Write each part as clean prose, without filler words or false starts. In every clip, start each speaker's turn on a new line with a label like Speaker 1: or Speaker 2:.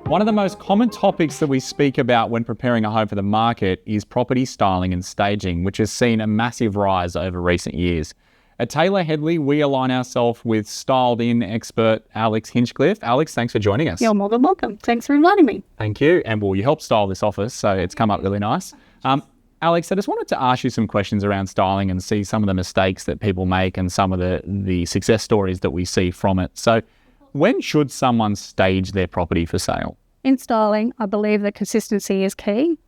Speaker 1: One of the most common topics that we speak about when preparing a home for the market is property styling and staging, which has seen a massive rise over recent years. At TaylorHedley, we align ourselves with styled-in expert Alex Hinchcliffe. Alex, thanks for joining us.
Speaker 2: You're more than welcome. Thanks for inviting me.
Speaker 1: Thank you. And well, you helped style this office, so it's come up really nice. Alex, I just wanted to ask you some questions around styling and see some of the mistakes that people make and some of the success stories that we see from it. So when should someone stage their property for sale?
Speaker 2: In styling, I believe that consistency is key.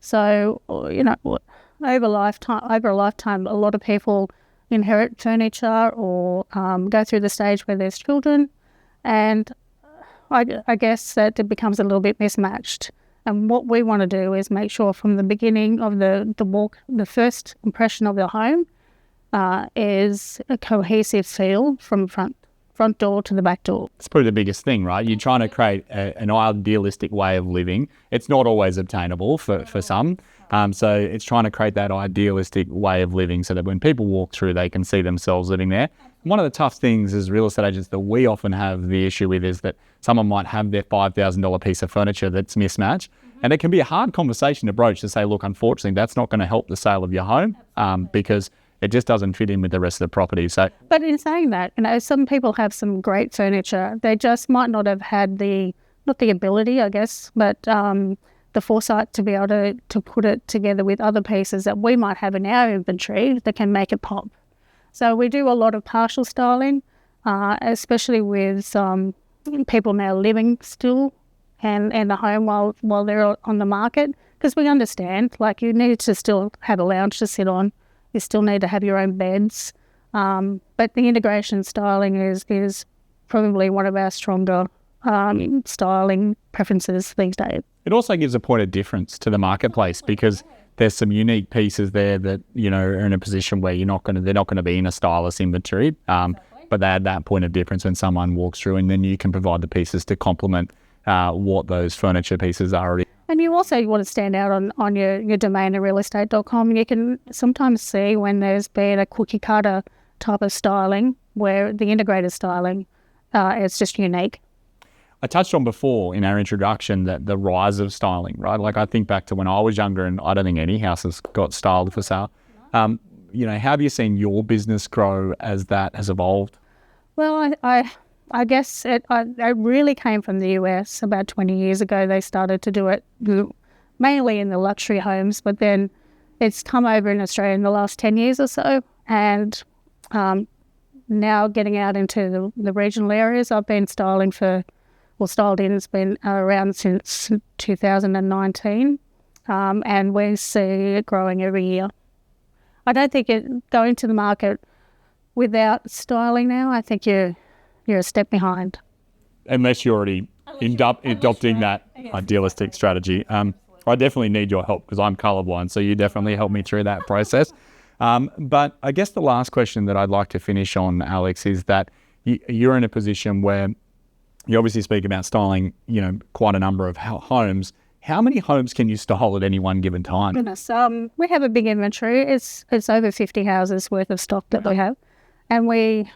Speaker 2: So, over a lifetime, a lot of people inherit furniture or go through the stage where there's children, and I guess that it becomes a little bit mismatched. And what we want to do is make sure from the beginning of the walk, the first impression of the home is a cohesive feel from front door to the back door.
Speaker 1: It's probably the biggest thing, right? You're trying to create an idealistic way of living. It's not always obtainable for some. So it's trying to create that idealistic way of living so that when people walk through, they can see themselves living there. One of the tough things as real estate agents that we often have the issue with is that someone might have their $5,000 piece of furniture that's mismatched. And it can be a hard conversation to broach to say, look, unfortunately, that's not going to help the sale of your home because it just doesn't fit in with the rest of the property. So,
Speaker 2: but in saying that, some people have some great furniture. They just might not have had not the ability, I guess, but the foresight to be able to put it together with other pieces that we might have in our inventory that can make it pop. So we do a lot of partial styling, especially with people now living still and the home while they're on the market, because we understand, like, you need to still have a lounge to sit on. You still need to have your own beds. But the integration styling is probably one of our stronger styling preferences these days.
Speaker 1: It also gives a point of difference to the marketplace because there's some unique pieces there that, are in a position where they're not going to be in a stylist inventory. But they add that point of difference when someone walks through, and then you can provide the pieces to complement what those furniture pieces are already.
Speaker 2: And you also want to stand out on your domain at realestate.com. You can sometimes see when there's been a cookie cutter type of styling where the integrated styling is just unique.
Speaker 1: I touched on before in our introduction that the rise of styling, right? Like I think back to when I was younger and I don't think any houses got styled for sale. How have you seen your business grow as that has evolved?
Speaker 2: Well, I guess it really came from the US about 20 years ago. They started to do it mainly in the luxury homes, but then it's come over in Australia in the last 10 years or so. And now getting out into the regional areas, I've been styling Styled In has been around since 2019, and we see it growing every year. I don't think going to the market without styling now, I think you're a step behind.
Speaker 1: Unless you're already adopting that idealistic strategy. I definitely need your help because I'm colorblind, so you definitely help me through that process. But I guess the last question that I'd like to finish on, Alex, is that you're in a position where you obviously speak about styling, quite a number of homes. How many homes can you style at any one given time?
Speaker 2: Goodness, we have a big inventory. It's over 50 houses worth of stock that we have. And we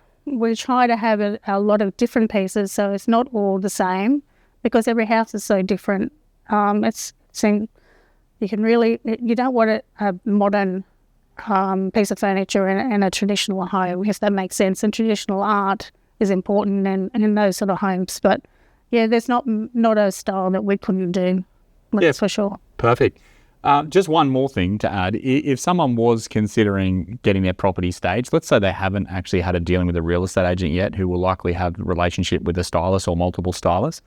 Speaker 2: try to have a lot of different pieces, so it's not all the same because every house is so different. You don't want a modern piece of furniture in a traditional home, if that makes sense. And traditional art is important in those sort of homes. But yeah, there's not a style that we couldn't do. That's for sure.
Speaker 1: Perfect. Just one more thing to add. If someone was considering getting their property staged, let's say they haven't actually had a dealing with a real estate agent yet, who will likely have a relationship with a stylist or multiple stylists,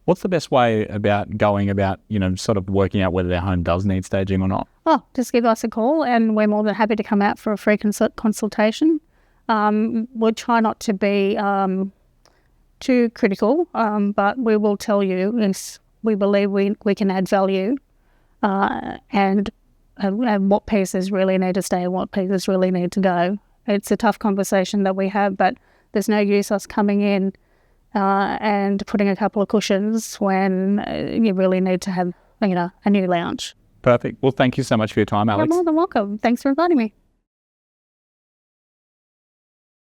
Speaker 1: what's the best way about going about, sort of working out whether their home does need staging or not?
Speaker 2: Oh, just give us a call and we're more than happy to come out for a free consultation. We'll try not to be too critical, but we will tell you if we believe we can add value and what pieces really need to stay and what pieces really need to go. It's a tough conversation that we have, but there's no use us coming in and putting a couple of cushions when you really need to have, a new lounge.
Speaker 1: Perfect. Well, thank you so much for your time, Alex.
Speaker 2: You're more than welcome. Thanks for inviting me.